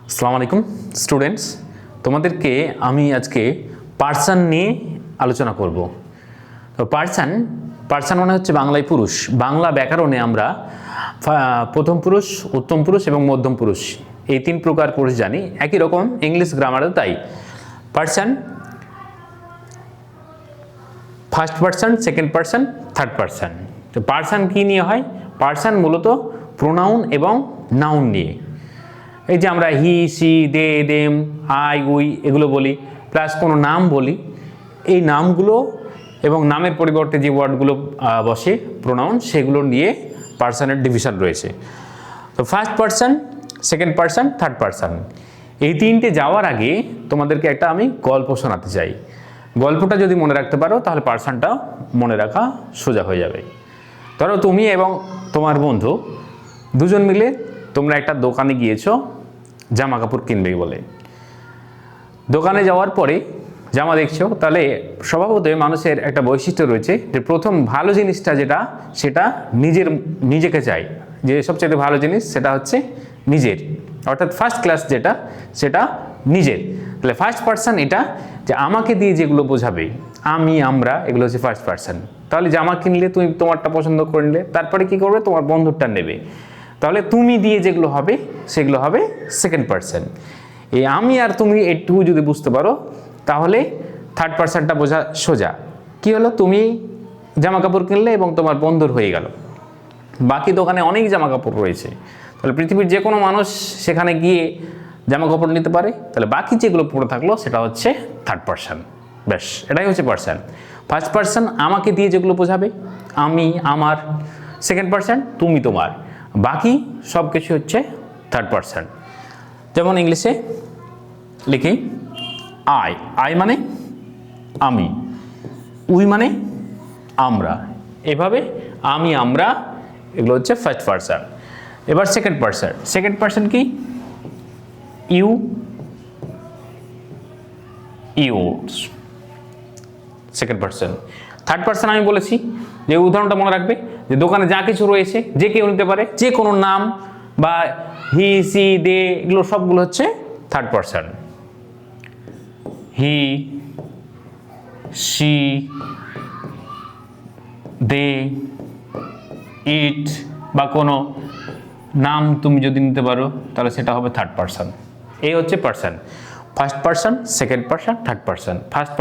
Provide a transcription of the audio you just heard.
আসসালামু আলাইকুম স্টুডেন্টস, তোমাদেরকে আমি আজকে পার্সন নিয়ে আলোচনা করব। তো পার্সন মানে হচ্ছে বাংলায় পুরুষ। বাংলা ব্যাকরণে আমরা প্রথম পুরুষ, উত্তম পুরুষ এবং মধ্যম পুরুষ এই তিন প্রকার পুরুষ জানি। একই রকম ইংলিশ গ্রামারেও তাই। Person, first person, second person, third person. তো পার্সন কী নিয়ে হয়? পার্সন মূলত প্রোনাউন এবং নাউন নিয়ে। এই যে আমরা he, she, they, them, I, we এগুলো বলি, প্লাস কোনো নাম বলি, এই নামগুলো এবং নামের পরিবর্তে যে ওয়ার্ডগুলো বসে প্রোনাউন, সেগুলো নিয়ে পার্সনের ডিভিশন রয়েছে। তো first person, second person, third person এই তিনটে যাওয়ার আগে তোমাদেরকে একটা আমি গল্প শোনাতে চাই। গল্পটা যদি মনে রাখতে পারো তাহলে পার্সনটা মনে রাখা সোজা হয়ে যাবে। ধরো তুমি এবং তোমার বন্ধু দুজন মিলে তোমরা একটা দোকানে গিয়েছো জামা কাপড় কিনবে বলে। দোকানে যাওয়ার পরে জামা দেখছো, তাহলে স্বভাবতই মানুষের একটা বৈশিষ্ট্য রয়েছে যে প্রথম ভালো জিনিসটা যেটা, সেটা নিজেকে চাই, যে সবচেয়ে ভালো জিনিস সেটা হচ্ছে নিজের, অর্থাৎ ফার্স্ট ক্লাস যেটা সেটা নিজের। তাহলে ফার্স্ট পার্সন এটা যে আমাকে দিয়ে যেগুলো বোঝাবে, আমি, আমরা, এগুলো হচ্ছে ফার্স্ট পার্সন। তাহলে জামা কিনলে তুমি তোমারটা পছন্দ করে নিলে, তারপরে কি করবে? তোমার বন্ধুরটা নেবে। তাহলে তুমি দিয়ে যেগুলো হবে সেগুলো হবে সেকেন্ড পার্সন। এই আমি আর তুমি একটু যদি বুঝতে পারো তাহলে থার্ড পার্সনটা বোঝা সোজা। কি হলো? তুমি জামা কাপড় কিনলে এবং তোমার বন্ধুর হয়ে গেল। বাকি দোকানে অনেক জামা কাপড় রয়েছে, তাহলে পৃথিবীর যে কোনো মানুষ সেখানে গিয়ে জামা কাপড় নিতে পারে। তাহলে বাকি যেগুলো পড়ে থাকলো সেটা হচ্ছে থার্ড পার্সন। ব্যাস, এটাই হচ্ছে পার্সন। ফার্স্ট পার্সন আমাকে দিয়ে যেগুলো বোঝাবে, আমি, আমার। সেকেন্ড পার্সন তুমি, তোমার। বাকি সব কিছু হচ্ছে থার্ড পার্সন। যেমন ইংলিশে লিখি আই মানে আমি, উই মানে আমরা। এভাবে আমি, আমরা এগুলো হচ্ছে ফার্স্ট পার্সন। এবার সেকেন্ড পার্সন কি? You, second person. Third person আমি বলেছি যে উদাহরণটা মনে রাখবে, যে দোকানে যা কিছু রয়েছে যে কেউ নিতে পারে, যে কোনো নাম বা হি, সি, দে এগুলো সবগুলো হচ্ছে থার্ড পার্সন। হি, সি, দে, ইট বা কোনো নাম তুমি যদি নিতে পারো তাহলে সেটা হবে থার্ড পার্সন। এই হচ্ছে person. First person, second person, third person. First